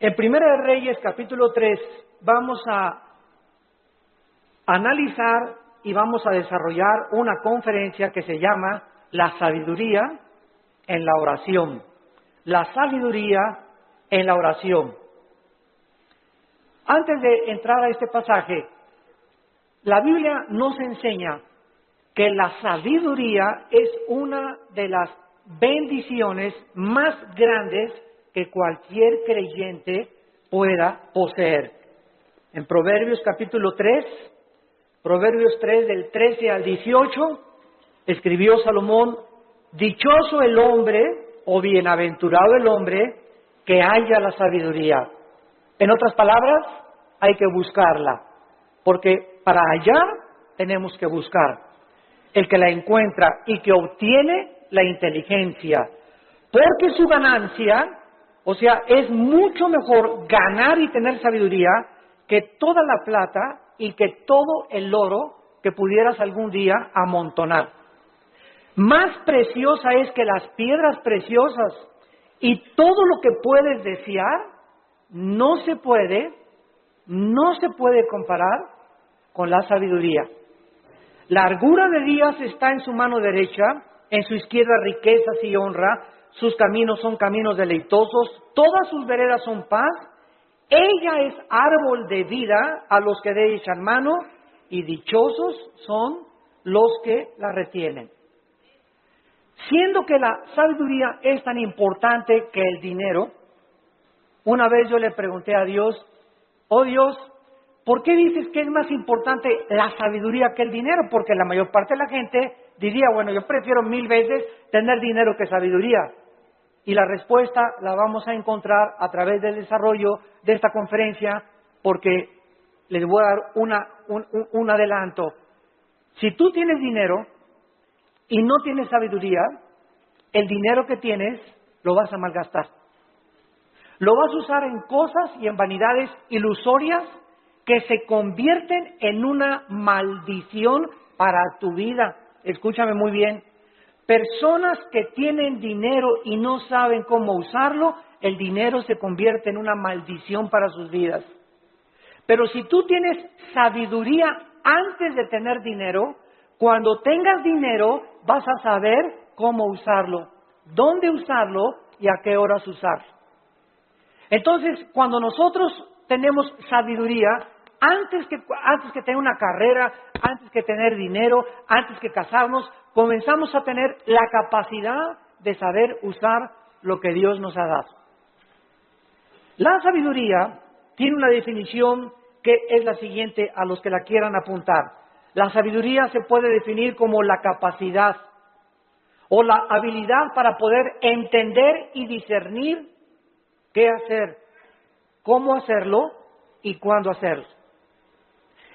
En Primera de Reyes, capítulo 3, vamos a analizar y vamos a desarrollar una conferencia que se llama La sabiduría en la oración. La sabiduría en la oración. Antes de entrar a este pasaje, la Biblia nos enseña que la sabiduría es una de las bendiciones más grandes que cualquier creyente pueda poseer. En Proverbios capítulo 3, Proverbios 3 del 13 al 18, escribió Salomón: dichoso el hombre o bienaventurado el hombre que haya la sabiduría. En otras palabras, hay que buscarla, porque para hallar tenemos que buscar. El que la encuentra y que obtiene la inteligencia, porque su ganancia, o sea, es mucho mejor ganar y tener sabiduría que toda la plata y que todo el oro que pudieras algún día amontonar. Más preciosa es que las piedras preciosas, y todo lo que puedes desear no se puede comparar con la sabiduría. Largura de días está en su mano derecha, en su izquierda riquezas y honra, sus caminos son caminos deleitosos, todas sus veredas son paz. Ella es árbol de vida a los que de ella echan mano, y dichosos son los que la retienen. Siendo que la sabiduría es tan importante que el dinero, una vez yo le pregunté a Dios: oh Dios, ¿por qué dices que es más importante la sabiduría que el dinero? Porque la mayor parte de la gente diría: bueno, yo prefiero 1000 veces tener dinero que sabiduría. Y la respuesta la vamos a encontrar a través del desarrollo de esta conferencia, porque les voy a dar un adelanto. Si tú tienes dinero y no tienes sabiduría, el dinero que tienes lo vas a malgastar. Lo vas a usar en cosas y en vanidades ilusorias que se convierten en una maldición para tu vida. Escúchame muy bien. Personas que tienen dinero y no saben cómo usarlo, el dinero se convierte en una maldición para sus vidas. Pero si tú tienes sabiduría antes de tener dinero, cuando tengas dinero vas a saber cómo usarlo, dónde usarlo y a qué horas usarlo. Entonces, cuando nosotros tenemos sabiduría, antes que tener una carrera, antes que tener dinero, antes que casarnos, comenzamos a tener la capacidad de saber usar lo que Dios nos ha dado. La sabiduría tiene una definición que es la siguiente, a los que la quieran apuntar. La sabiduría se puede definir como la capacidad o la habilidad para poder entender y discernir qué hacer, cómo hacerlo y cuándo hacerlo.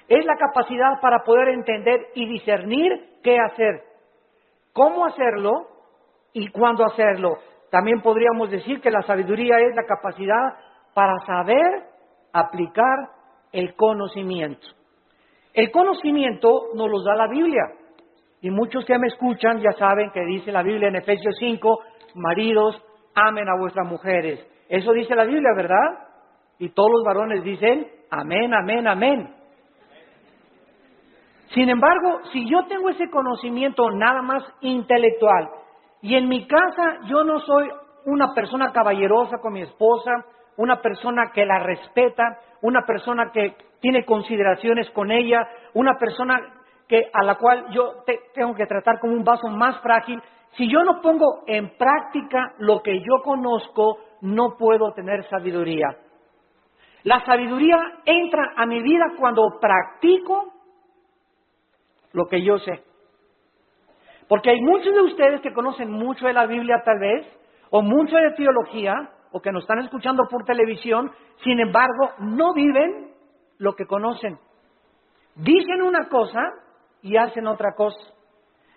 Es la capacidad para poder entender y discernir qué hacer, cómo hacerlo y cuándo hacerlo. También podríamos decir que la sabiduría es la capacidad para saber aplicar el conocimiento. El conocimiento nos lo da la Biblia. Y muchos que me escuchan ya saben que dice la Biblia en Efesios 5, maridos, amen a vuestras mujeres. Eso dice la Biblia, ¿verdad? Y todos los varones dicen, amén, amén, amén. Sin embargo, si yo tengo ese conocimiento nada más intelectual, y en mi casa yo no soy una persona caballerosa con mi esposa, una persona que la respeta, una persona que tiene consideraciones con ella, una persona a la cual yo tengo que tratar como un vaso más frágil, si yo no pongo en práctica lo que yo conozco, no puedo tener sabiduría. La sabiduría entra a mi vida cuando practico lo que yo sé. Porque hay muchos de ustedes que conocen mucho de la Biblia tal vez, o mucho de teología, o que nos están escuchando por televisión, sin embargo, no viven lo que conocen. Dicen una cosa y hacen otra cosa.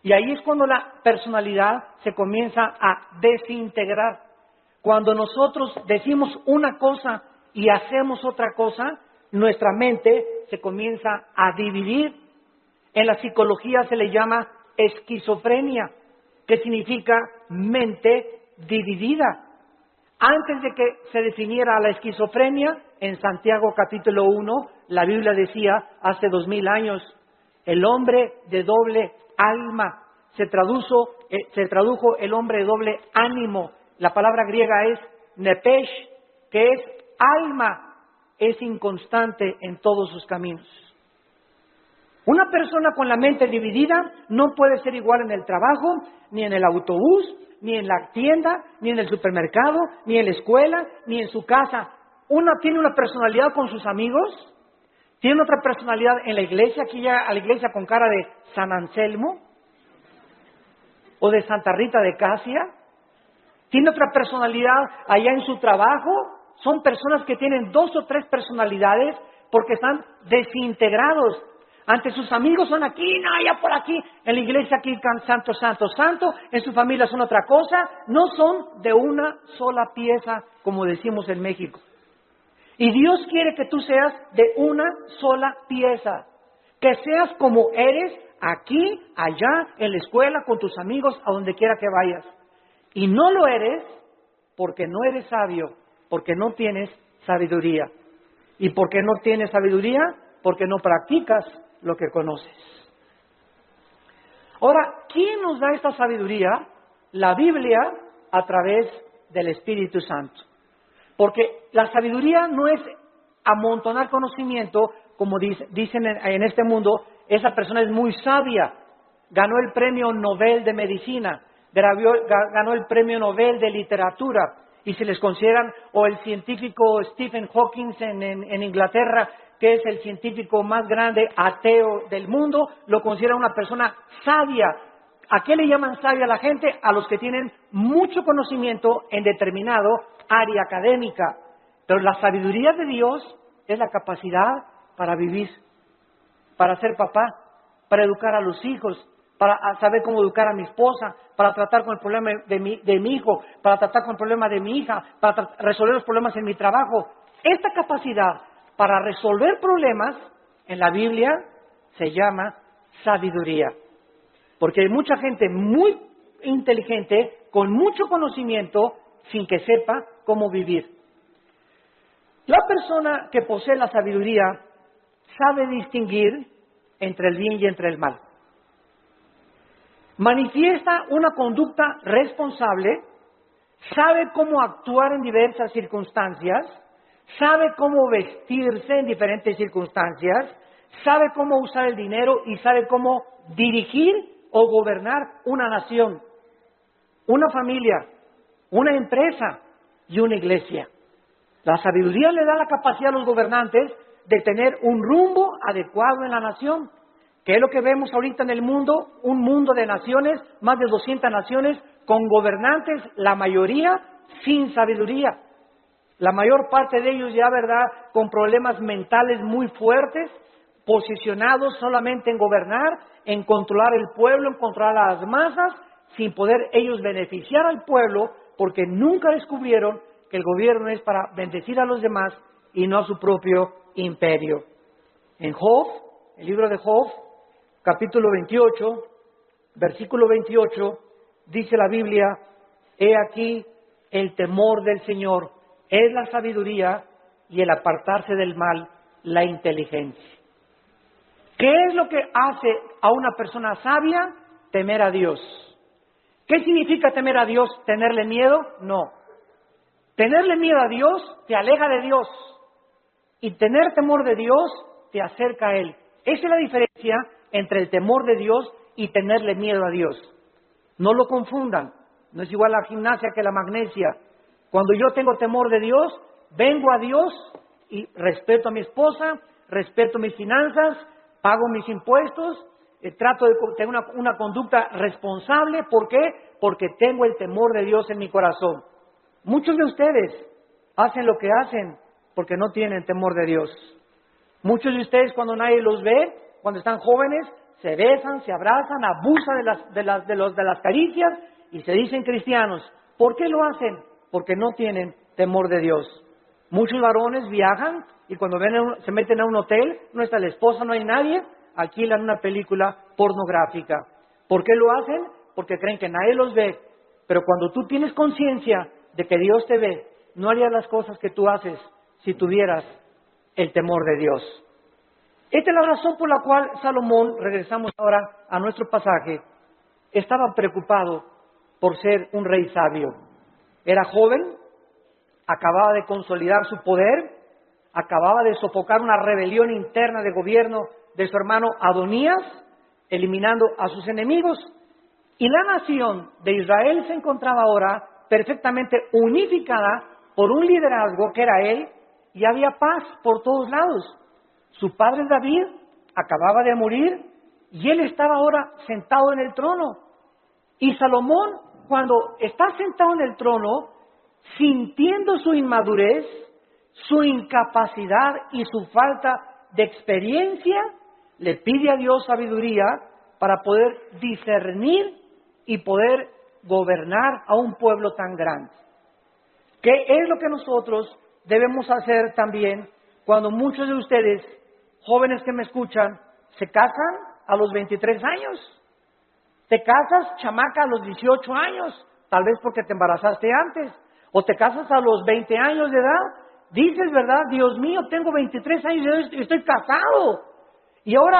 Y ahí es cuando la personalidad se comienza a desintegrar. Cuando nosotros decimos una cosa y hacemos otra cosa, nuestra mente se comienza a dividir. En la psicología se le llama esquizofrenia, que significa mente dividida. Antes de que se definiera la esquizofrenia, en Santiago capítulo 1, la Biblia decía, hace 2000 años, el hombre de doble alma. Se tradujo el hombre de doble ánimo. La palabra griega es nepesh, que es alma, es inconstante en todos sus caminos. Una persona con la mente dividida no puede ser igual en el trabajo, ni en el autobús, ni en la tienda, ni en el supermercado, ni en la escuela, ni en su casa. Una tiene una personalidad con sus amigos, tiene otra personalidad en la iglesia, aquí llega a la iglesia con cara de San Anselmo, o de Santa Rita de Casia, tiene otra personalidad allá en su trabajo. Son personas que tienen 2 o 3 personalidades porque están desintegrados. Ante sus amigos son aquí, no, allá por aquí. En la iglesia aquí santo, santo, santo. En su familia son otra cosa. No son de una sola pieza, como decimos en México. Y Dios quiere que tú seas de una sola pieza. Que seas como eres aquí, allá, en la escuela, con tus amigos, a donde quiera que vayas. Y no lo eres porque no eres sabio, porque no tienes sabiduría. ¿Y por qué no tienes sabiduría? Porque no practicas lo que conoces. Ahora, ¿quién nos da esta sabiduría? La Biblia, a través del Espíritu Santo. Porque la sabiduría no es amontonar conocimiento, como dicen en este mundo, esa persona es muy sabia, ganó el premio Nobel de Medicina, ganó el premio Nobel de Literatura, y se les consideran, o el científico Stephen Hawking en Inglaterra, que es el científico más grande ateo del mundo, lo considera una persona sabia. ¿A qué le llaman sabia a la gente? A los que tienen mucho conocimiento en determinado área académica. Pero la sabiduría de Dios es la capacidad para vivir, para ser papá, para educar a los hijos, para saber cómo educar a mi esposa, para tratar con el problema de mi hijo, para tratar con el problema de mi hija, para resolver los problemas en mi trabajo. Esta capacidad para resolver problemas en la Biblia se llama sabiduría. Porque hay mucha gente muy inteligente, con mucho conocimiento, sin que sepa cómo vivir. La persona que posee la sabiduría sabe distinguir entre el bien y entre el mal. Manifiesta una conducta responsable, sabe cómo actuar en diversas circunstancias, sabe cómo vestirse en diferentes circunstancias, sabe cómo usar el dinero y sabe cómo dirigir o gobernar una nación, una familia, una empresa y una iglesia. La sabiduría le da la capacidad a los gobernantes de tener un rumbo adecuado en la nación. ¿Qué es lo que vemos ahorita en el mundo? Un mundo de naciones, más de 200 naciones, con gobernantes, la mayoría sin sabiduría. La mayor parte de ellos ya, ¿verdad?, con problemas mentales muy fuertes, posicionados solamente en gobernar, en controlar el pueblo, en controlar a las masas, sin poder ellos beneficiar al pueblo, porque nunca descubrieron que el gobierno es para bendecir a los demás y no a su propio imperio. En Job, el libro de Job, capítulo 28, versículo 28, dice la Biblia: he aquí el temor del Señor es la sabiduría y el apartarse del mal la inteligencia. ¿Qué es lo que hace a una persona sabia? Temer a Dios. ¿Qué significa temer a Dios? ¿Tenerle miedo? No. Tenerle miedo a Dios te aleja de Dios, y tener temor de Dios te acerca a Él. Esa es la diferencia entre el temor de Dios y tenerle miedo a Dios. No lo confundan, no es igual la gimnasia que la magnesia. Cuando yo tengo temor de Dios, vengo a Dios y respeto a mi esposa, respeto mis finanzas, pago mis impuestos, trato de tener una conducta responsable. ¿Por qué? Porque tengo el temor de Dios en mi corazón. Muchos de ustedes hacen lo que hacen porque no tienen temor de Dios. Muchos de ustedes, cuando nadie los ve, cuando están jóvenes, se besan, se abrazan, abusan de las caricias y se dicen cristianos. ¿Por qué lo hacen? Porque no tienen temor de Dios. Muchos varones viajan y cuando se meten a un hotel, no está la esposa, no hay nadie, alquilan una película pornográfica. ¿Por qué lo hacen? Porque creen que nadie los ve. Pero cuando tú tienes conciencia de que Dios te ve no harías las cosas que tú haces si tuvieras el temor de Dios. Esta es la razón por la cual Salomón, regresamos ahora a nuestro pasaje, estaba preocupado por ser un rey sabio. Era joven, acababa de consolidar su poder, acababa de sofocar una rebelión interna de gobierno de su hermano Adonías, eliminando a sus enemigos, y la nación de Israel se encontraba ahora perfectamente unificada por un liderazgo que era él, y había paz por todos lados. Su padre David acababa de morir y él estaba ahora sentado en el trono. Y Salomón, cuando está sentado en el trono, sintiendo su inmadurez, su incapacidad y su falta de experiencia, le pide a Dios sabiduría para poder discernir y poder gobernar a un pueblo tan grande. ¿Qué es lo que nosotros debemos hacer también cuando muchos de ustedes, jóvenes que me escuchan, se casan a los 23 años? Te casas, chamaca, a los 18 años, tal vez porque te embarazaste antes, o te casas a los 20 años de edad. Dices, ¿verdad? Dios mío, tengo 23 años y estoy casado. Y ahora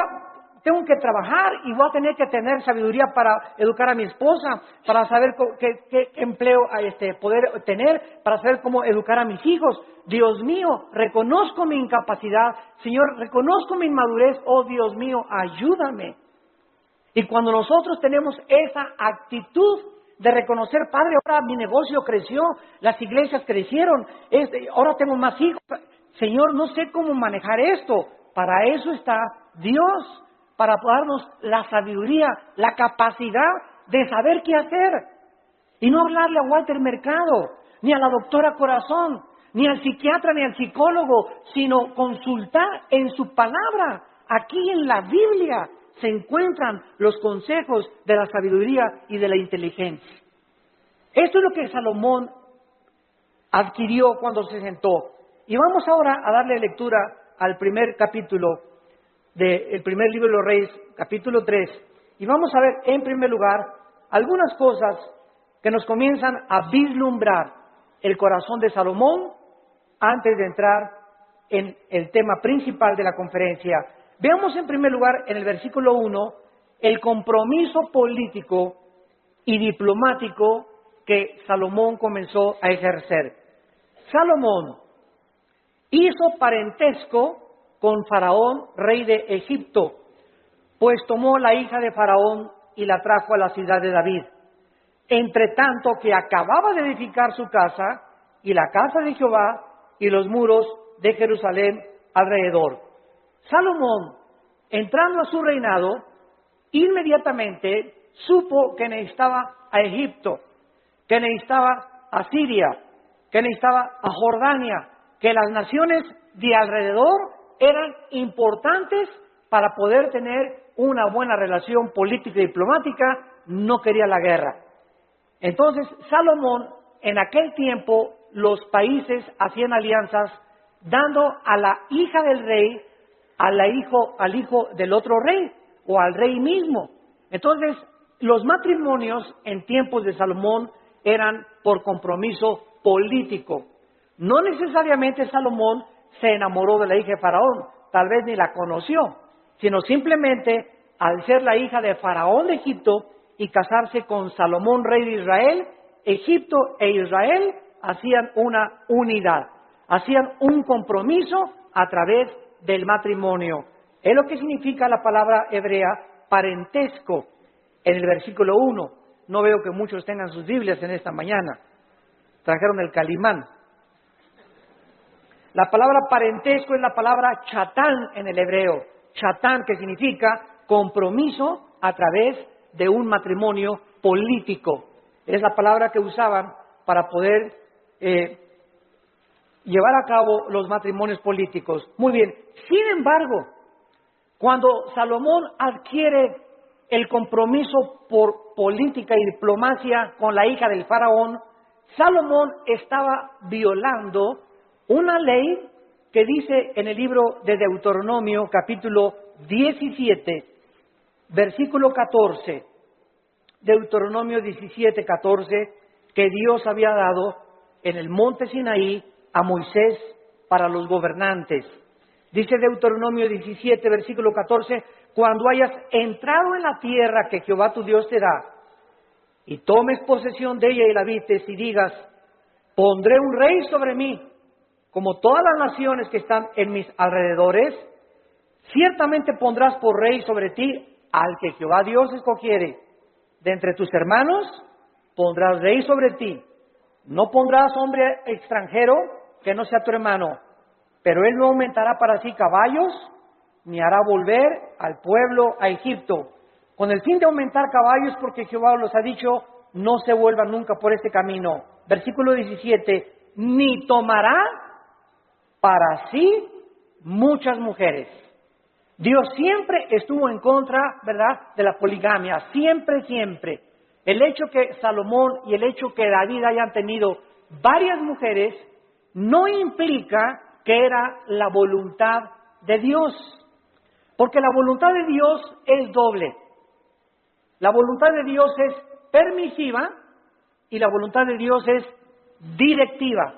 tengo que trabajar y voy a tener que tener sabiduría para educar a mi esposa, para saber qué empleo poder tener, para saber cómo educar a mis hijos. Dios mío, reconozco mi incapacidad. Señor, reconozco mi inmadurez. Oh, Dios mío, ayúdame. Y cuando nosotros tenemos esa actitud de reconocer, Padre, ahora mi negocio creció, las iglesias crecieron, ahora tengo más hijos. Señor, no sé cómo manejar esto. Para eso está Dios, para darnos la sabiduría, la capacidad de saber qué hacer. Y no hablarle a Walter Mercado, ni a la doctora Corazón, ni al psiquiatra, ni al psicólogo, sino consultar en su palabra. Aquí en la Biblia se encuentran los consejos de la sabiduría y de la inteligencia. Esto es lo que Salomón adquirió cuando se sentó. Y vamos ahora a darle lectura al primer capítulo del primer libro de los Reyes, capítulo 3. Y vamos a ver, en primer lugar, algunas cosas que nos comienzan a vislumbrar el corazón de Salomón antes de entrar en el tema principal de la conferencia. Veamos en primer lugar en el versículo 1 el compromiso político y diplomático que Salomón comenzó a ejercer. Salomón hizo parentesco con Faraón, rey de Egipto, pues tomó la hija de Faraón y la trajo a la ciudad de David. Entre tanto que acababa de edificar su casa y la casa de Jehová y los muros de Jerusalén alrededor. Salomón, entrando a su reinado, inmediatamente supo que necesitaba a Egipto, que necesitaba a Siria, que necesitaba a Jordania, que las naciones de alrededor eran importantes para poder tener una buena relación política y diplomática. No quería la guerra. Entonces, Salomón, en aquel tiempo, los países hacían alianzas dando a la hija del rey al hijo del otro rey o al rey mismo. Entonces, los matrimonios en tiempos de Salomón eran por compromiso político. No necesariamente Salomón se enamoró de la hija de Faraón, tal vez ni la conoció, sino simplemente al ser la hija de Faraón de Egipto y casarse con Salomón, rey de Israel, Egipto e Israel hacían una unidad, hacían un compromiso a través del matrimonio. Es lo que significa la palabra hebrea parentesco en el versículo 1. No veo que muchos tengan sus Biblias en esta mañana. Trajeron el Calimán. La palabra parentesco es la palabra chatán en el hebreo. Chatán, que significa compromiso a través de un matrimonio político. Es la palabra que usaban para poder llevar a cabo los matrimonios políticos. Muy bien. Sin embargo, cuando Salomón adquiere el compromiso por política y diplomacia con la hija del faraón, Salomón estaba violando una ley que dice en el libro de Deuteronomio, capítulo 17, versículo 14, Deuteronomio 17, 14, que Dios había dado en el monte Sinaí a Moisés para los gobernantes. Dice Deuteronomio 17, versículo 14, cuando hayas entrado en la tierra que Jehová tu Dios te da, y tomes posesión de ella y la habites, y digas, pondré un rey sobre mí, como todas las naciones que están en mis alrededores, ciertamente pondrás por rey sobre ti al que Jehová Dios escogiere. De entre tus hermanos pondrás rey sobre ti. No pondrás hombre extranjero que no sea tu hermano, pero él no aumentará para sí caballos, ni hará volver al pueblo a Egipto, con el fin de aumentar caballos, porque Jehová los ha dicho, no se vuelvan nunca por este camino. Versículo 17, ni tomará para sí muchas mujeres. Dios siempre estuvo en contra, ¿verdad?, de la poligamia, siempre, siempre. El hecho que Salomón y el hecho que David hayan tenido varias mujeres no implica que era la voluntad de Dios, porque la voluntad de Dios es doble. La voluntad de Dios es permisiva y la voluntad de Dios es directiva.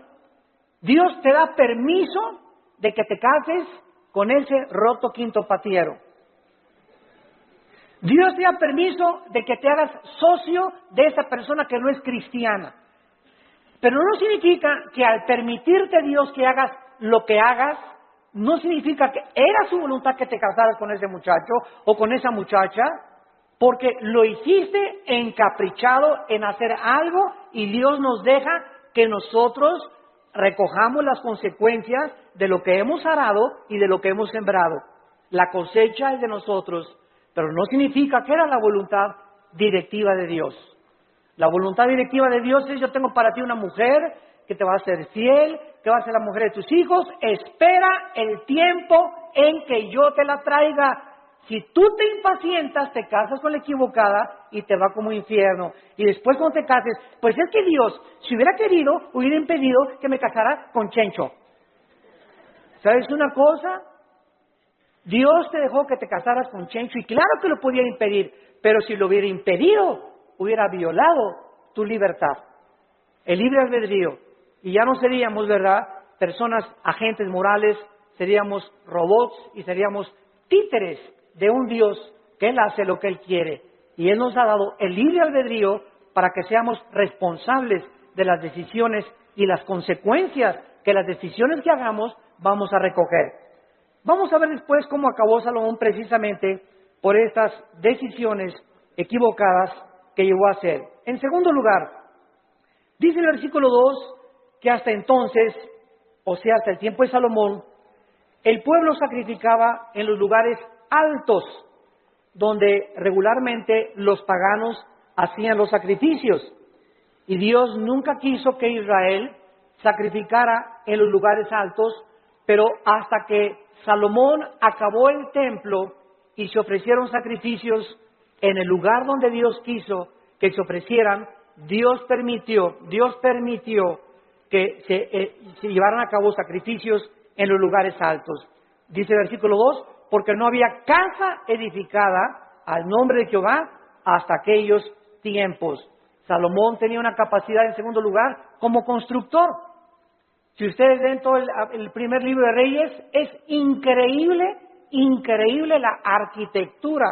Dios te da permiso de que te cases con ese roto quinto patiero. Dios te da permiso de que te hagas socio de esa persona que no es cristiana. Pero no significa que al permitirte Dios que hagas lo que hagas, no significa que era su voluntad que te casaras con ese muchacho o con esa muchacha, porque lo hiciste encaprichado en hacer algo y Dios nos deja que nosotros recojamos las consecuencias de lo que hemos arado y de lo que hemos sembrado. La cosecha es de nosotros, pero no significa que era la voluntad directiva de Dios. La voluntad directiva de Dios es, yo tengo para ti una mujer que te va a ser fiel, que va a ser la mujer de tus hijos, espera el tiempo en que yo te la traiga. Si tú te impacientas, te casas con la equivocada y te va como infierno. Y después cuando te cases, pues es que Dios, si hubiera querido, hubiera impedido que me casara con Chencho. ¿Sabes una cosa? Dios te dejó que te casaras con Chencho y claro que lo podía impedir, pero si lo hubiera impedido, hubiera violado tu libertad, el libre albedrío. Y ya no seríamos, ¿verdad?, personas, agentes morales, seríamos robots y seríamos títeres de un Dios que Él hace lo que Él quiere. Y Él nos ha dado el libre albedrío para que seamos responsables de las decisiones y las consecuencias que las decisiones que hagamos vamos a recoger. Vamos a ver después cómo acabó Salomón precisamente por estas decisiones equivocadas que llegó a hacer. En segundo lugar, dice el versículo 2 que hasta entonces, o sea, hasta el tiempo de Salomón, el pueblo sacrificaba en los lugares altos, donde regularmente los paganos hacían los sacrificios. Y Dios nunca quiso que Israel sacrificara en los lugares altos, pero hasta que Salomón acabó el templo y se ofrecieron sacrificios en el lugar donde Dios quiso que se ofrecieran, Dios permitió que se llevaran a cabo sacrificios en los lugares altos. Dice el versículo 2, porque no había casa edificada al nombre de Jehová hasta aquellos tiempos. Salomón tenía una capacidad, en segundo lugar, como constructor. Si ustedes ven todo el primer libro de Reyes, es increíble la arquitectura,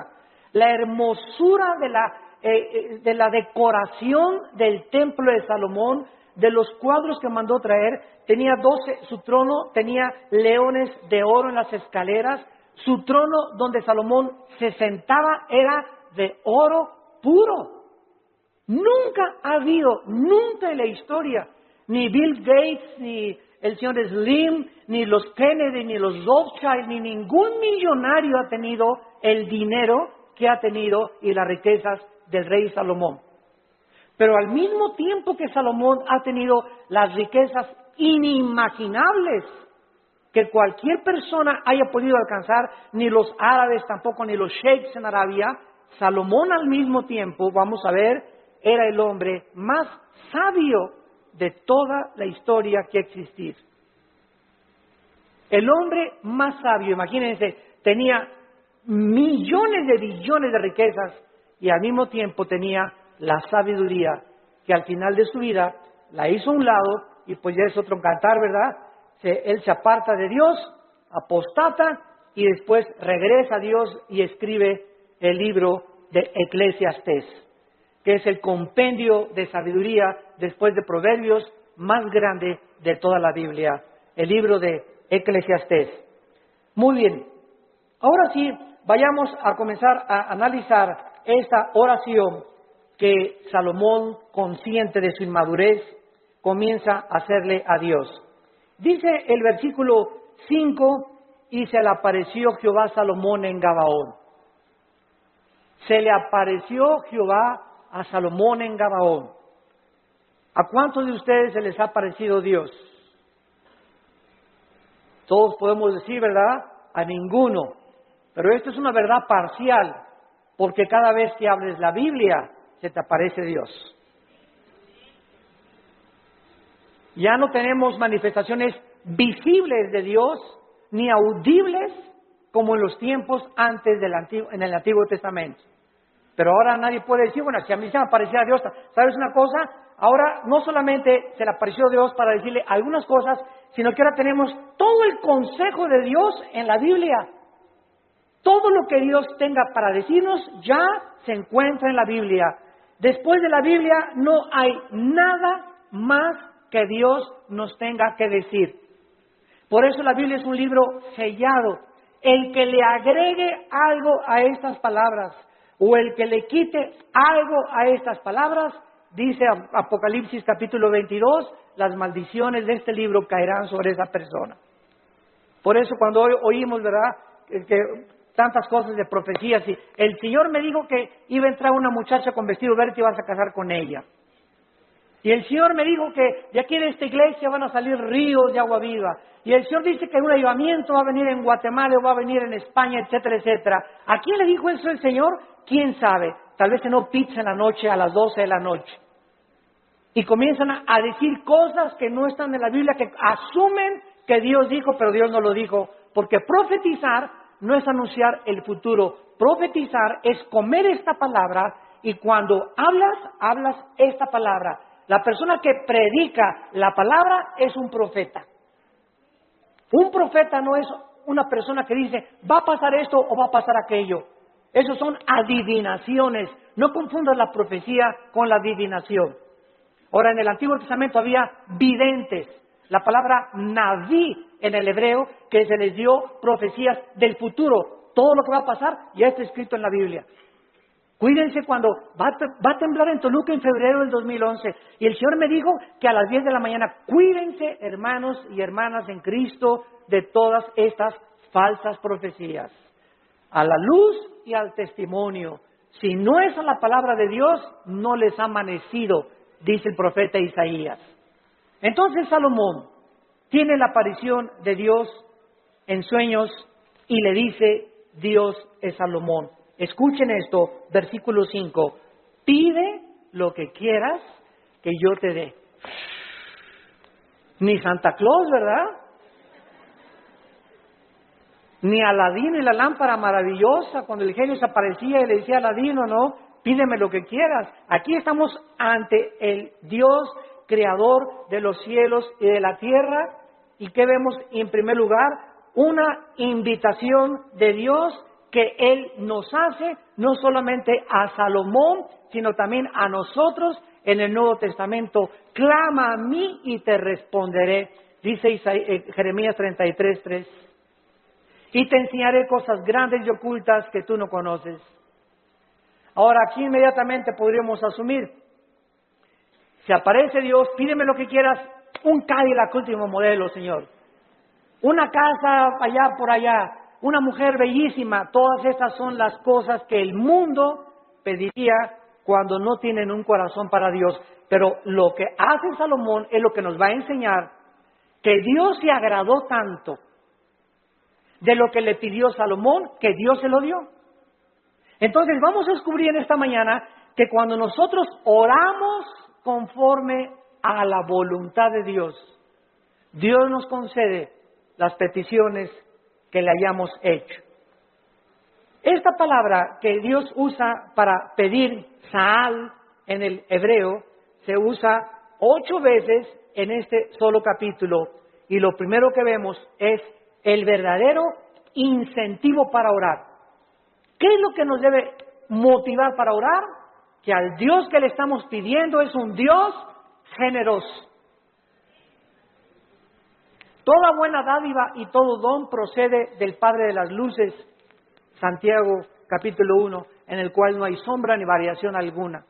la hermosura de la decoración del templo de Salomón, de los cuadros que mandó traer. Tenía 12, su trono tenía leones de oro en las escaleras, su trono donde Salomón se sentaba era de oro puro. Nunca ha habido, nunca en la historia, ni Bill Gates, ni el señor Slim, ni los Kennedy, ni los Rothschild, ni ningún millonario ha tenido el dinero que ha tenido y las riquezas del rey Salomón. Pero al mismo tiempo que Salomón ha tenido las riquezas inimaginables que cualquier persona haya podido alcanzar, ni los árabes tampoco, ni los sheiks en Arabia, Salomón al mismo tiempo, vamos a ver, era el hombre más sabio de toda la historia que ha existido. El hombre más sabio, imagínense, tenía millones de billones de riquezas y al mismo tiempo tenía la sabiduría que al final de su vida la hizo a un lado y pues ya es otro cantar, ¿verdad? Él se aparta de Dios, apostata, y después regresa a Dios y escribe el libro de Eclesiastés, que es el compendio de sabiduría después de Proverbios más grande de toda la Biblia, el libro de Eclesiastés. Muy bien, ahora sí, vayamos a comenzar a analizar esta oración que Salomón, consciente de su inmadurez, comienza a hacerle a Dios. Dice el versículo 5, y se le apareció Jehová a Salomón en Gabaón. Se le apareció Jehová a Salomón en Gabaón. ¿A cuántos de ustedes se les ha aparecido Dios? Todos podemos decir, ¿verdad? A ninguno. Pero esto es una verdad parcial, porque cada vez que hables la Biblia, se te aparece Dios. Ya no tenemos manifestaciones visibles de Dios, ni audibles como en los tiempos antes en el Antiguo Testamento. Pero ahora nadie puede decir, bueno, si a mí se me aparecía Dios, ¿sabes una cosa? Ahora no solamente se le apareció Dios para decirle algunas cosas, sino que ahora tenemos todo el consejo de Dios en la Biblia. Todo lo que Dios tenga para decirnos ya se encuentra en la Biblia. Después de la Biblia no hay nada más que Dios nos tenga que decir. Por eso la Biblia es un libro sellado. El que le agregue algo a estas palabras o el que le quite algo a estas palabras, dice Apocalipsis capítulo 22, las maldiciones de este libro caerán sobre esa persona. Por eso cuando oímos, ¿verdad?, que tantas cosas de profecías, y el Señor me dijo que iba a entrar una muchacha con vestido verde y vas a casar con ella. Y el Señor me dijo que de aquí de esta iglesia van a salir ríos de agua viva. Y el Señor dice que un avivamiento va a venir en Guatemala o va a venir en España, etcétera, etcétera. ¿A quién le dijo eso el Señor? ¿Quién sabe? Tal vez cenó pizza en la noche a las 12 de la noche. Y comienzan a decir cosas que no están en la Biblia, que asumen que Dios dijo, pero Dios no lo dijo. Porque profetizar no es anunciar el futuro. Profetizar es comer esta palabra y cuando hablas esta palabra. La persona que predica la palabra es un profeta. Un profeta no es una persona que dice, va a pasar esto o va a pasar aquello. Esos son adivinaciones. No confundas la profecía con la adivinación. Ahora, en el Antiguo Testamento había videntes. La palabra naví en el hebreo, que se les dio profecías del futuro. Todo lo que va a pasar ya está escrito en la Biblia. Cuídense cuando va a temblar en Toluca en febrero del 2011. Y el Señor me dijo que a las 10 de la mañana, cuídense hermanos y hermanas en Cristo de todas estas falsas profecías. A la luz y al testimonio. Si no es a la palabra de Dios, no les ha amanecido, dice el profeta Isaías. Entonces Salomón tiene la aparición de Dios en sueños y le dice, Dios es Salomón. Escuchen esto, versículo 5. Pide lo que quieras que yo te dé. Ni Santa Claus, ¿verdad? Ni Aladín y la lámpara maravillosa, cuando el genio se aparecía y le decía a Aladín, no, pídeme lo que quieras. Aquí estamos ante el Dios creador de los cielos y de la tierra. ¿Y qué vemos en primer lugar? Una invitación de Dios que Él nos hace, no solamente a Salomón, sino también a nosotros en el Nuevo Testamento. Clama a mí y te responderé, dice Jeremías 33:3. Y te enseñaré cosas grandes y ocultas que tú no conoces. Ahora aquí inmediatamente podríamos asumir, si aparece Dios, pídeme lo que quieras, un Cadillac último modelo, Señor. Una casa allá por allá, una mujer bellísima, todas estas son las cosas que el mundo pediría cuando no tienen un corazón para Dios. Pero lo que hace Salomón es lo que nos va a enseñar, que Dios se agradó tanto de lo que le pidió Salomón, que Dios se lo dio. Entonces vamos a descubrir en esta mañana que cuando nosotros oramos conforme a la voluntad de Dios, Dios nos concede las peticiones que le hayamos hecho. Esta palabra que Dios usa para pedir, Saal, en el hebreo, se usa 8 veces en este solo capítulo y lo primero que vemos es el verdadero incentivo para orar. ¿Qué es lo que nos debe motivar para orar? Que al Dios que le estamos pidiendo es un Dios generoso. Toda buena dádiva y todo don procede del Padre de las luces, Santiago capítulo 1, en el cual no hay sombra ni variación alguna.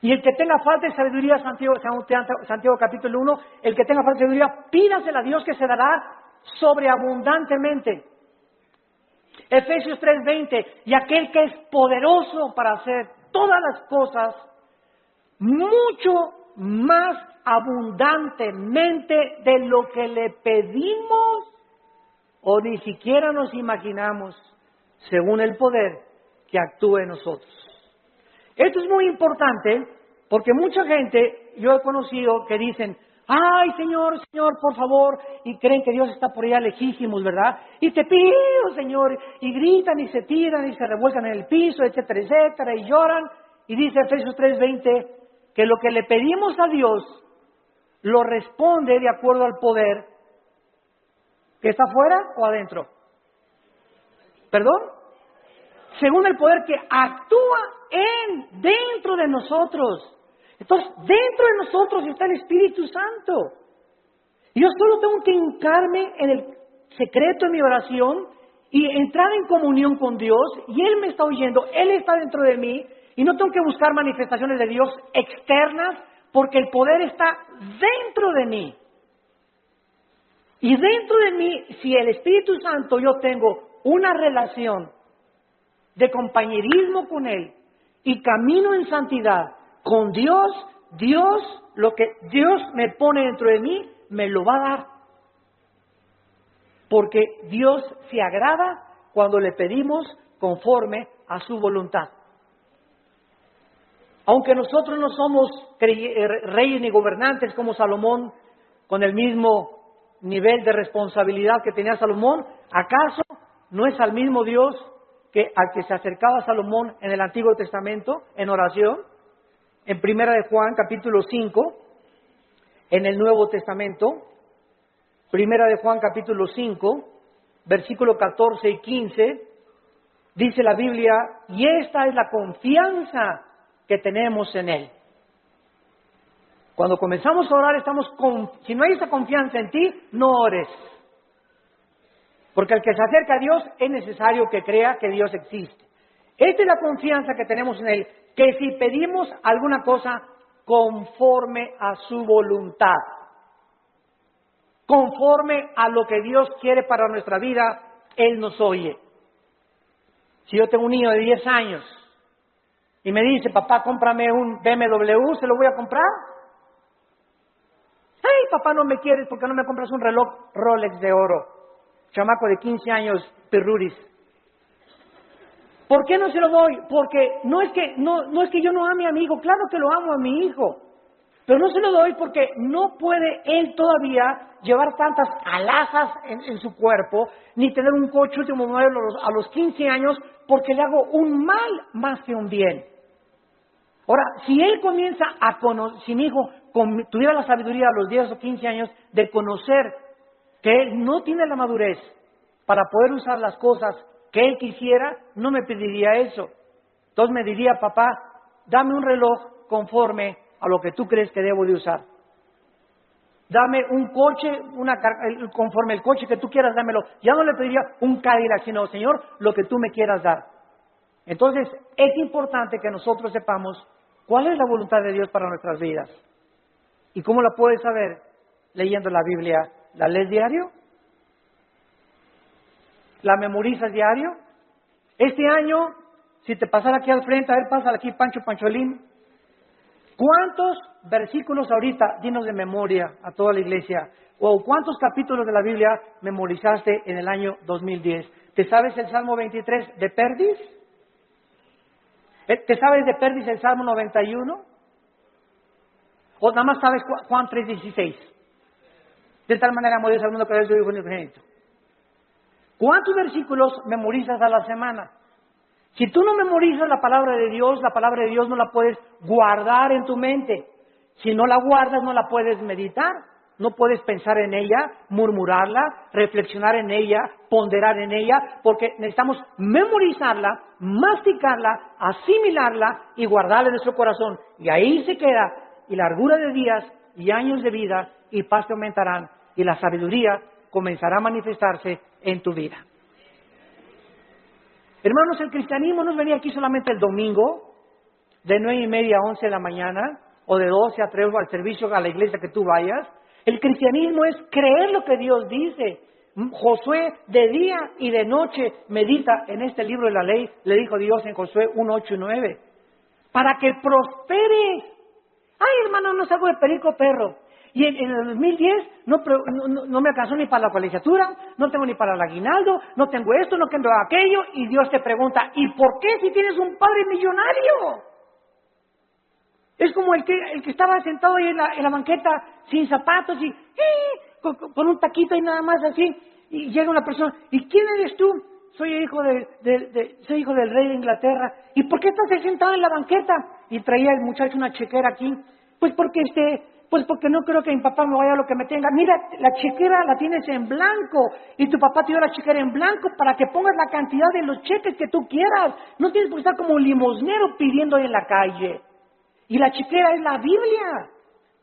Y el que tenga falta de sabiduría, Santiago capítulo 1, el que tenga falta de sabiduría, pídasela a Dios que se dará sobreabundantemente. Efesios 3:20, y aquel que es poderoso para hacer todas las cosas mucho más abundantemente de lo que le pedimos o ni siquiera nos imaginamos, según el poder que actúa en nosotros. Esto es muy importante porque mucha gente, yo he conocido que dicen, ay Señor, Señor, por favor, y creen que Dios está por allá lejísimos, ¿verdad? Y te pido, Señor, y gritan y se tiran y se revuelcan en el piso, etcétera, etcétera, y lloran. Y dice Efesios 3:20 que lo que le pedimos a Dios lo responde de acuerdo al poder que está afuera o adentro. ¿Perdón? Según el poder que actúa dentro de nosotros. Entonces, dentro de nosotros está el Espíritu Santo. Y yo solo tengo que hincarme en el secreto de mi oración y entrar en comunión con Dios, y Él me está oyendo, Él está dentro de mí, y no tengo que buscar manifestaciones de Dios externas, porque el poder está dentro de mí. Y dentro de mí, si el Espíritu Santo yo tengo una relación de compañerismo con Él y camino en santidad con Dios, lo que Dios me pone dentro de mí, me lo va a dar. Porque Dios se agrada cuando le pedimos conforme a su voluntad. Aunque nosotros no somos reyes ni gobernantes como Salomón, con el mismo nivel de responsabilidad que tenía Salomón, ¿acaso no es al mismo Dios al que se acercaba Salomón en el Antiguo Testamento en oración? En Primera de Juan, capítulo 5, en el Nuevo Testamento, Primera de Juan, capítulo 5, versículo 14 y 15, dice la Biblia, y esta es la confianza que tenemos en Él. Cuando comenzamos a orar, si no hay esa confianza en ti, no ores. Porque el que se acerca a Dios es necesario que crea que Dios existe. Esta es la confianza que tenemos en Él, que si pedimos alguna cosa conforme a su voluntad, conforme a lo que Dios quiere para nuestra vida, Él nos oye. Si yo tengo un niño de 10 años y me dice, papá, cómprame un BMW, ¿se lo voy a comprar? Ay, papá, no me quieres, ¿por qué no me compras un reloj Rolex de oro? Chamaco de 15 años, pirruris. ¿Por qué no se lo doy? Porque no es que yo no ame a mi hijo, claro que lo amo a mi hijo, pero no se lo doy porque no puede él todavía llevar tantas alhajas en su cuerpo, ni tener un coche último modelo a los 15 años, porque le hago un mal más que un bien. Ahora, si él comienza a conocer, si mi hijo tuviera la sabiduría a los 10 o 15 años de conocer que él no tiene la madurez para poder usar las cosas que él quisiera, no me pediría eso. Entonces me diría, papá, dame un reloj conforme a lo que tú crees que debo de usar. Dame un coche, conforme el coche que tú quieras, dámelo. Ya no le pediría un Cadillac, sino, Señor, lo que tú me quieras dar. Entonces, es importante que nosotros sepamos cuál es la voluntad de Dios para nuestras vidas. ¿Y cómo la puedes saber? Leyendo la Biblia. ¿La lees diario? ¿La memorizas diario? Este año, si te pasara aquí al frente, a ver, pásale aquí, Pancholín. ¿Cuántos versículos ahorita, dinos de memoria a toda la iglesia, o cuántos capítulos de la Biblia memorizaste en el año 2010? ¿Te sabes el Salmo 23 de Perdis? ¿Te sabes de Perdis el Salmo 91? ¿O nada más sabes Juan 3:16? De tal manera amó Dios al mundo que dio su Hijo unigénito. ¿Cuántos versículos memorizas a la semana? Si tú no memorizas la palabra de Dios no la puedes guardar en tu mente. Si no la guardas, no la puedes meditar. No puedes pensar en ella, murmurarla, reflexionar en ella, ponderar en ella, porque necesitamos memorizarla, masticarla, asimilarla y guardarla en nuestro corazón. Y ahí se queda, y largura de días y años de vida y paz te aumentarán, y la sabiduría comenzará a manifestarse en tu vida. Hermanos, el cristianismo no es venir aquí solamente el domingo, de 9:30 a 11 de la mañana, o de 12 a 3 al servicio a la iglesia que tú vayas. El cristianismo es creer lo que Dios dice. Josué de día y de noche medita en este libro de la ley, le dijo Dios en Josué 1:8 y 9, para que prosperes. Ay, hermano, no salgo de perico perro. Y en el 2010 no me alcanzó ni para la colegiatura, no tengo ni para el aguinaldo, no tengo esto, no tengo aquello. Y Dios te pregunta, ¿y por qué si tienes un padre millonario? Es como el que estaba sentado ahí en la banqueta sin zapatos y con un taquito y nada más así. Y llega una persona, ¿y quién eres tú? Soy hijo soy hijo del rey de Inglaterra. ¿Y por qué estás sentado en la banqueta? Y traía el muchacho una chequera aquí. Pues porque no creo que mi papá me vaya a lo que me tenga. Mira, la chequera la tienes en blanco y tu papá te dio la chequera en blanco para que pongas la cantidad de los cheques que tú quieras. No tienes por qué estar como un limosnero pidiendo en la calle. Y la chequera es la Biblia.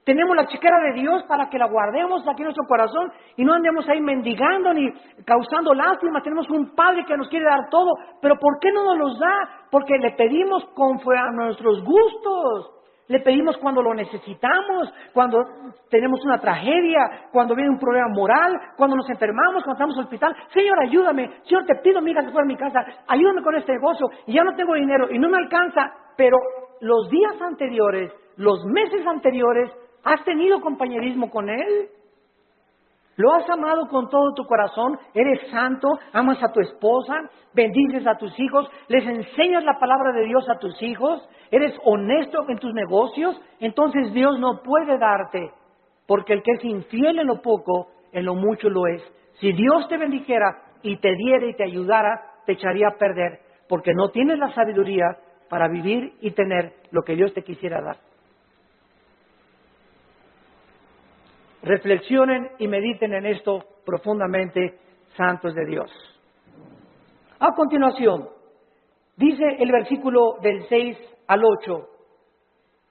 Tenemos la chequera de Dios para que la guardemos aquí en nuestro corazón y no andemos ahí mendigando ni causando lástima. Tenemos un Padre que nos quiere dar todo, pero ¿por qué no nos los da? Porque le pedimos conforme a nuestros gustos. Le pedimos cuando lo necesitamos, cuando tenemos una tragedia, cuando viene un problema moral, cuando nos enfermamos, cuando estamos en el hospital. Señor, ayúdame. Señor, te pido, mi hija se fue a mi casa. Ayúdame con este negocio. Y ya no tengo dinero y no me alcanza. Pero los días anteriores, los meses anteriores, ¿has tenido compañerismo con Él? ¿Lo has amado con todo tu corazón? ¿Eres santo? ¿Amas a tu esposa? ¿Bendices a tus hijos? ¿Les enseñas la palabra de Dios a tus hijos? ¿Eres honesto en tus negocios? Entonces Dios no puede darte, porque el que es infiel en lo poco, en lo mucho lo es. Si Dios te bendijera y te diera y te ayudara, te echaría a perder, porque no tienes la sabiduría para vivir y tener lo que Dios te quisiera dar. Reflexionen y mediten en esto profundamente, santos de Dios. A continuación, dice el versículo del 6 al 8,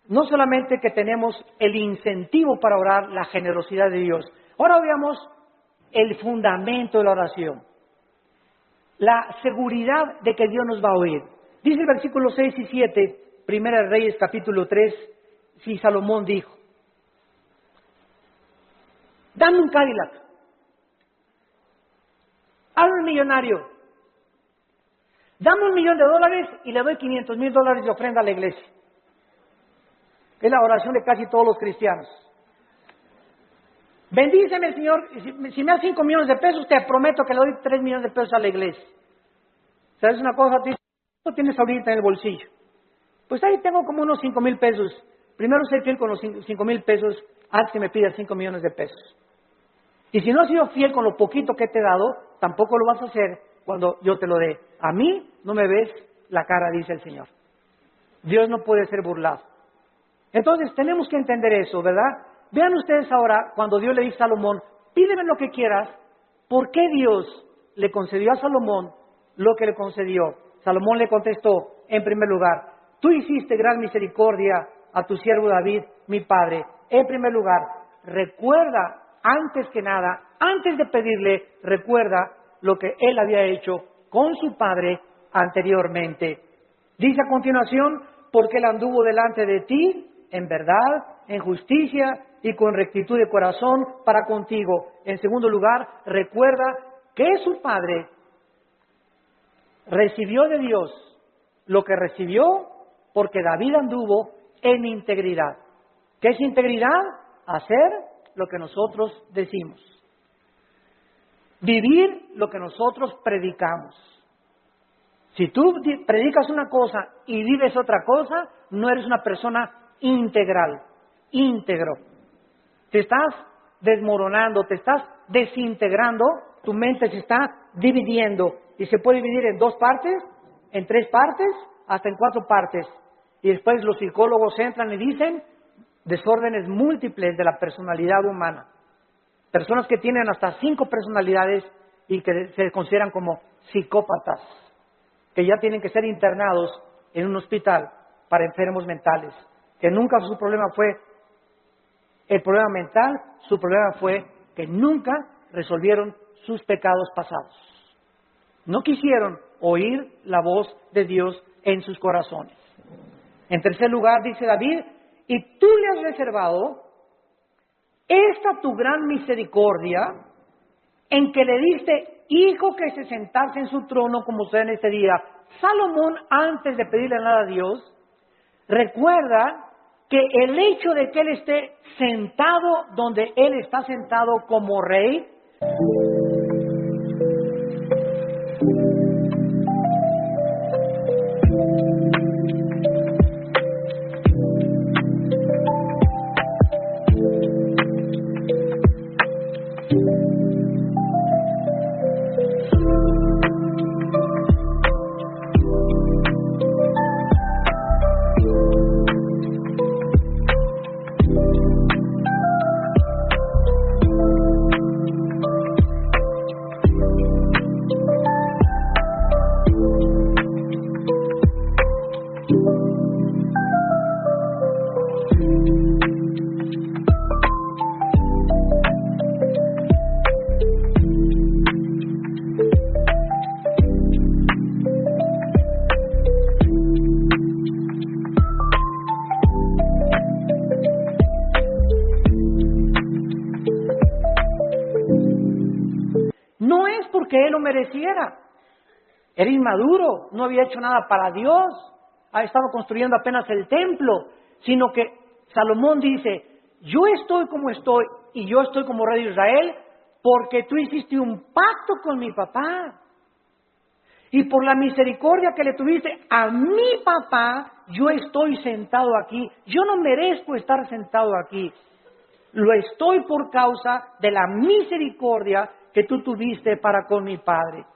no solamente que tenemos el incentivo para orar, la generosidad de Dios. Ahora veamos el fundamento de la oración, la seguridad de que Dios nos va a oír. Dice el versículo 6 y 7, Primera de Reyes capítulo 3, si Salomón dijo, dame un Cadillac, hazme un millonario, dame $1,000,000 y le doy $500,000 de ofrenda a la iglesia. Es la oración de casi todos los cristianos. Bendíceme, Señor, si me das 5 millones de pesos, te prometo que le doy 3 millones de pesos a la iglesia. ¿Sabes una cosa? ¿Cuánto tienes ahorita en el bolsillo? Pues ahí tengo como unos 5,000 pesos. Primero sé fiel con los 5,000 pesos, haz que me pidas 5 millones de pesos. Y si no has sido fiel con lo poquito que te he dado, tampoco lo vas a hacer cuando yo te lo dé. A mí no me ves la cara, dice el Señor. Dios no puede ser burlado. Entonces tenemos que entender eso, ¿verdad? Vean ustedes ahora, cuando Dios le dice a Salomón, pídeme lo que quieras, ¿por qué Dios le concedió a Salomón lo que le concedió? Salomón le contestó, en primer lugar, tú hiciste gran misericordia a tu siervo David, mi padre. En primer lugar, recuerda, antes que nada, antes de pedirle, recuerda lo que él había hecho con su padre anteriormente. Dice a continuación, porque él anduvo delante de ti en verdad, en justicia y con rectitud de corazón para contigo. En segundo lugar, recuerda que su padre recibió de Dios lo que recibió porque David anduvo en integridad. ¿Qué es integridad? Hacer lo que nosotros decimos. Vivir lo que nosotros predicamos. Si tú predicas una cosa y vives otra cosa, no eres una persona integral, íntegro. Te estás desmoronando, te estás desintegrando, tu mente se está dividiendo y se puede dividir en 2 partes, en 3 partes, hasta en 4 partes. Y después los psicólogos entran y dicen, desórdenes múltiples de la personalidad humana. Personas que tienen hasta 5 personalidades y que se consideran como psicópatas, que ya tienen que ser internados en un hospital para enfermos mentales, que nunca su problema fue el problema mental, su problema fue que nunca resolvieron sus pecados pasados. No quisieron oír la voz de Dios en sus corazones. En tercer lugar, dice David, y tú le has reservado esta tu gran misericordia en que le diste hijo que se sentase en su trono como usted en este día. Salomón, antes de pedirle nada a Dios, recuerda que el hecho de que él esté sentado donde él está sentado como rey, no es porque él lo mereciera. Era inmaduro, no había hecho nada para Dios, ha estado construyendo apenas el templo, sino que Salomón dice, yo estoy como estoy y yo estoy como rey de Israel porque tú hiciste un pacto con mi papá. Y por la misericordia que le tuviste a mi papá, yo estoy sentado aquí. Yo no merezco estar sentado aquí. Lo estoy por causa de la misericordia que tú tuviste para con mi padre.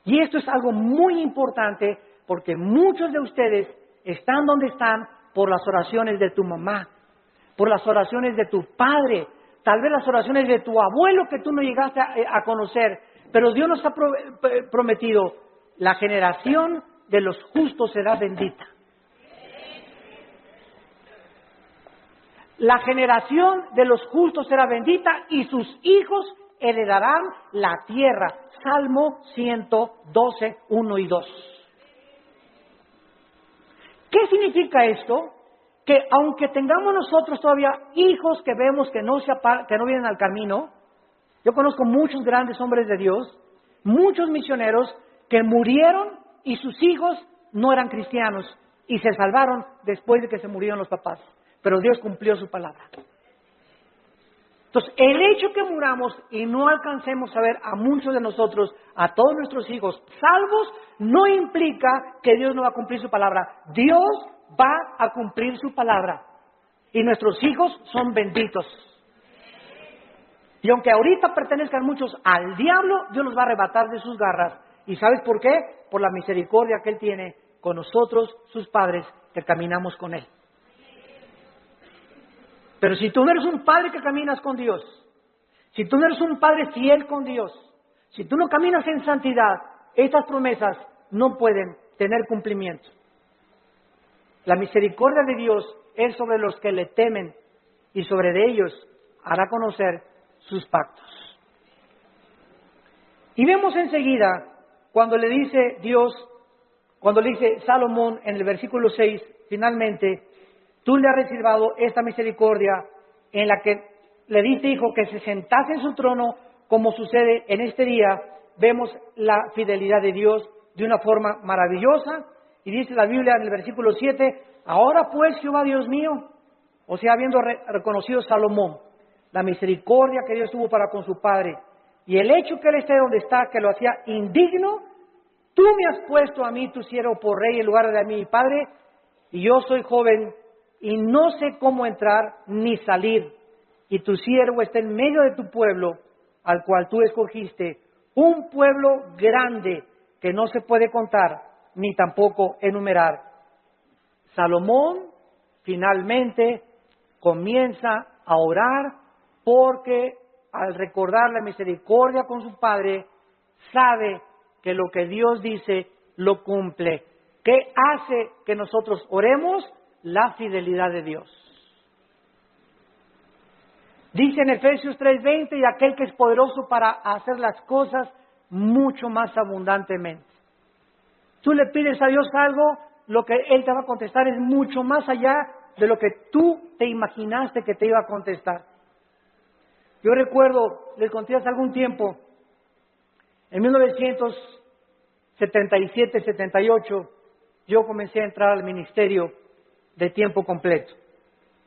Y esto es algo muy importante porque muchos de ustedes están donde están por las oraciones de tu mamá, por las oraciones de tu padre, tal vez las oraciones de tu abuelo que tú no llegaste a conocer, pero Dios nos ha prometido, la generación de los justos será bendita. La generación de los justos será bendita y sus hijos heredarán la tierra. Salmo 112, 1 y 2. ¿Qué significa esto? Que aunque tengamos nosotros todavía hijos que vemos que no vienen al camino, yo conozco muchos grandes hombres de Dios, muchos misioneros que murieron y sus hijos no eran cristianos y se salvaron después de que se murieron los papás. Pero Dios cumplió su palabra. Entonces, el hecho que muramos y no alcancemos a ver a muchos de nosotros, a todos nuestros hijos salvos, no implica que Dios no va a cumplir su palabra. Dios va a cumplir su palabra. Y nuestros hijos son benditos. Y aunque ahorita pertenezcan muchos al diablo, Dios los va a arrebatar de sus garras. ¿Y sabes por qué? Por la misericordia que Él tiene con nosotros, sus padres, que caminamos con Él. Pero si tú no eres un padre que caminas con Dios, si tú no eres un padre fiel con Dios, si tú no caminas en santidad, estas promesas no pueden tener cumplimiento. La misericordia de Dios es sobre los que le temen y sobre de ellos hará conocer sus pactos. Y vemos enseguida cuando le dice Dios, cuando le dice Salomón en el versículo 6, finalmente, tú le has reservado esta misericordia en la que le diste, hijo, que se sentase en su trono, como sucede en este día. Vemos la fidelidad de Dios de una forma maravillosa. Y dice la Biblia en el versículo 7, ahora pues, Jehová Dios mío, o sea, habiendo reconocido Salomón la misericordia que Dios tuvo para con su padre, y el hecho que él esté donde está, que lo hacía indigno, tú me has puesto a mí, tu siervo, por rey en lugar de mi padre, y yo soy joven, y no sé cómo entrar ni salir, y tu siervo está en medio de tu pueblo, al cual tú escogiste, un pueblo grande que no se puede contar, ni tampoco enumerar. Salomón, finalmente, comienza a orar porque al recordar la misericordia con su Padre, sabe que lo que Dios dice lo cumple. ¿Qué hace que nosotros oremos? La fidelidad de Dios. Dice en Efesios 3:20, y aquel que es poderoso para hacer las cosas mucho más abundantemente. Tú le pides a Dios algo, lo que Él te va a contestar es mucho más allá de lo que tú te imaginaste que te iba a contestar. Yo recuerdo, les conté hace algún tiempo, en 1977-78, yo comencé a entrar al ministerio de tiempo completo.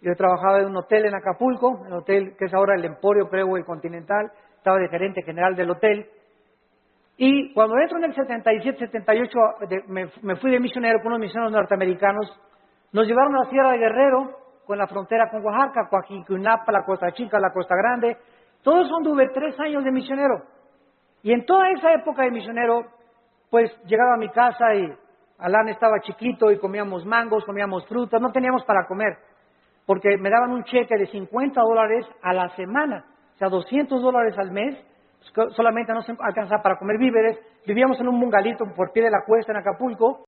Yo trabajaba en un hotel en Acapulco, el hotel que es ahora el Emporio, creo, el Continental, estaba de gerente general del hotel. Y cuando entro en el 77-78, me fui de misionero con unos misioneros norteamericanos, nos llevaron a la Sierra de Guerrero, con la frontera con Oaxaca, Coajiculnapa, la Costa Chica, la Costa Grande. Todo eso anduve 3 años de misionero. Y en toda esa época de misionero, pues llegaba a mi casa y Alan estaba chiquito y comíamos mangos, comíamos frutas, no teníamos para comer, porque me daban un cheque de $50 a la semana, o sea, $200 al mes, solamente no se alcanzaba para comer víveres. Vivíamos en un bungalito por pie de la cuesta en Acapulco,